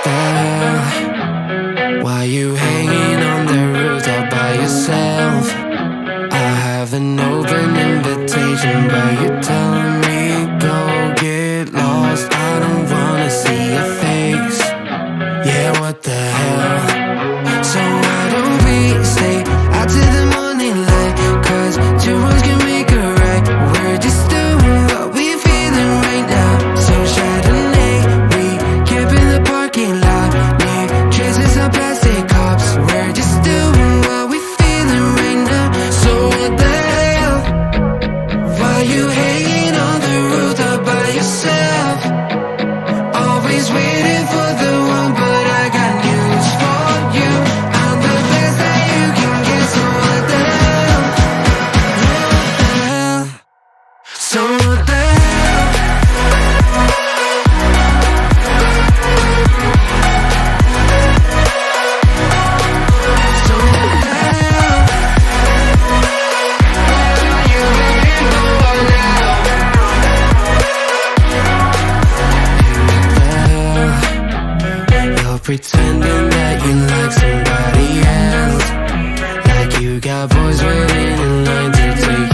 the hell? Why you hanging on the roof all by yourself? I have an open invitation, but you're telling me go get lost. I don't wanna see your face. Yeah, what the hell? So why don't we stay out to the morning light? Cause two wrongs can make a right. We're just doing what we're feeling right now. So Chardonnay, we camp in the parking lot. Leave traces of plastic cups. We're just doing what we're feeling right now. So what the hell? Why you hanging on the roof all by yourself? Always waiting for the one, but I got news for you. I'm the best that you can get. So what the hell? So what the hell? So what the hell? What are you waiting for now? You're pretending that you like somebody else, like you got boys waiting in line to take